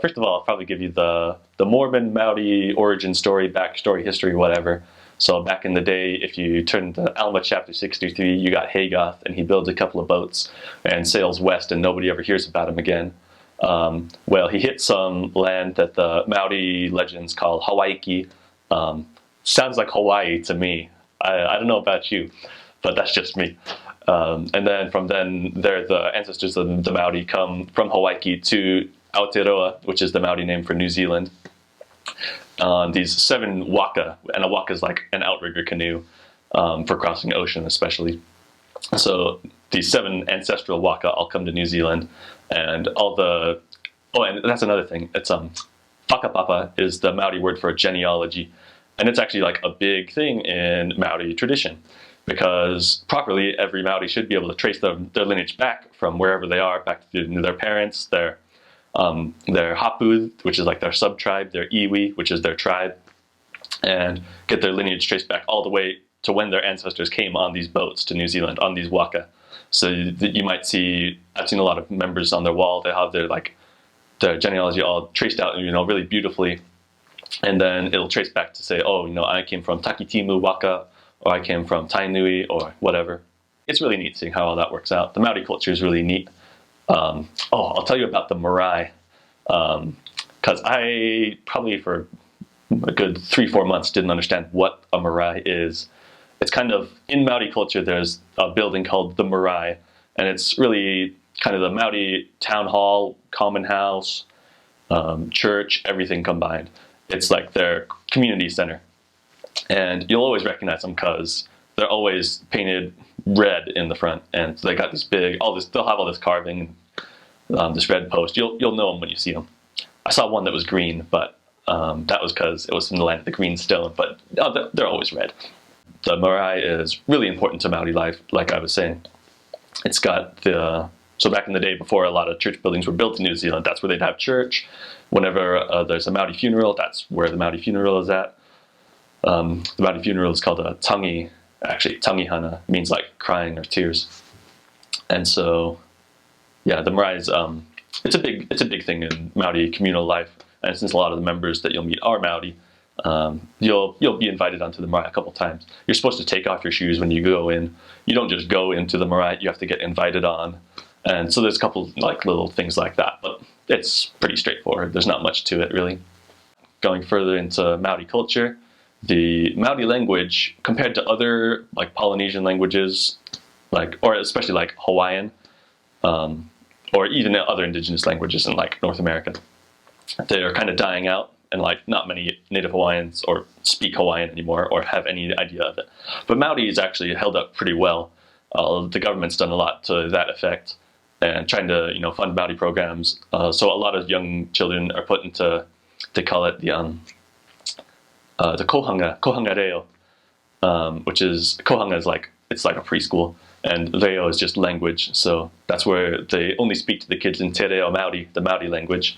First of all, I'll probably give you the Mormon Maori origin story, backstory, history, whatever. So back in the day, if you turn to Alma chapter 63, you got Hagoth, and he builds a couple of boats and sails west, and nobody ever hears about him again. Well, he hit some land that the Maori legends call Hawaii. Sounds like Hawaii to me. I don't know about you, but that's just me. And then from then, the ancestors of the Maori come from Hawaii to Aotearoa, which is the Maori name for New Zealand, on these 7 waka, and a waka is like an outrigger canoe for crossing the ocean especially. So these 7 ancestral waka all come to New Zealand, and and that's another thing, it's whakapapa is the Maori word for genealogy, and it's actually like a big thing in Maori tradition, because properly every Maori should be able to trace their lineage back from wherever they are, back to their parents, their hapu, which is like their sub-tribe, their iwi, which is their tribe, and get their lineage traced back all the way to when their ancestors came on these boats to New Zealand, on these waka. So you might see, I've seen a lot of members on their wall, they have their genealogy all traced out, really beautifully, and then it'll trace back to say, oh, I came from Takitimu waka, or I came from Tainui, or whatever. It's really neat seeing how all that works out. The Maori culture is really neat. I'll tell you about the Marae, because I probably for a good 3-4 months didn't understand what a Marae is. It's kind of, in Maori culture, there's a building called the Marae, and it's really kind of the Maori town hall, common house, church, everything combined. It's like their community center. And you'll always recognize them because they're always painted red in the front, and they got this big, they'll have all this carving, this red post. You'll know them when you see them. I saw one that was green, but that was because it was from the land of the green stone, but they're always red. The Marae is really important to Maori life, like I was saying. It's got so back in the day, before a lot of church buildings were built in New Zealand, that's where they'd have church. Whenever there's a Maori funeral, that's where the Maori funeral is at. The Maori funeral is called a tangi. Actually, tangihana means like crying or tears. And so, yeah, the Marae is it's a big thing in Maori communal life. And since a lot of the members that you'll meet are Maori, you'll be invited onto the Marae a couple times. You're supposed to take off your shoes when you go in. You don't just go into the Marae, you have to get invited on. And so there's a couple like little things like that, but it's pretty straightforward. There's not much to it really. Going further into Maori culture, the Maori language, compared to other like Polynesian languages, or especially like Hawaiian, or even other indigenous languages in like North America, they're kind of dying out, and like not many Native Hawaiians or speak Hawaiian anymore or have any idea of it. But Maori is actually held up pretty well. The government's done a lot to that effect, and trying to fund Maori programs. So a lot of young children are put into, they call it the kohanga reo, which is, kohanga is it's like a preschool, and reo is just language. So that's where they only speak to the kids in te reo Maori, the Maori language.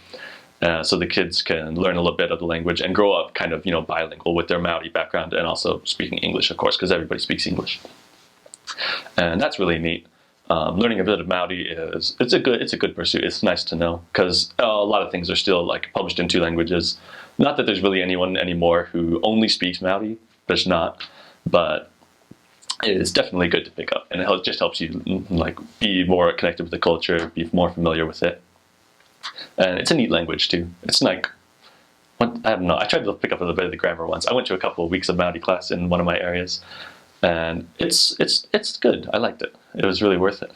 So the kids can learn a little bit of the language and grow up kind of, bilingual with their Maori background, and also speaking English, of course, because everybody speaks English. And that's really neat. Learning a bit of Maori it's a good pursuit. It's nice to know, because a lot of things are still like published in 2 languages. Not that there's really anyone anymore who only speaks Maori. There's not, but it is definitely good to pick up, and it just helps you like be more connected with the culture, be more familiar with it. And it's a neat language too. It's like, I don't know. I tried to pick up a little bit of the grammar once. I went to a couple of weeks of Maori class in one of my areas, and it's good. I liked it. It was really worth it.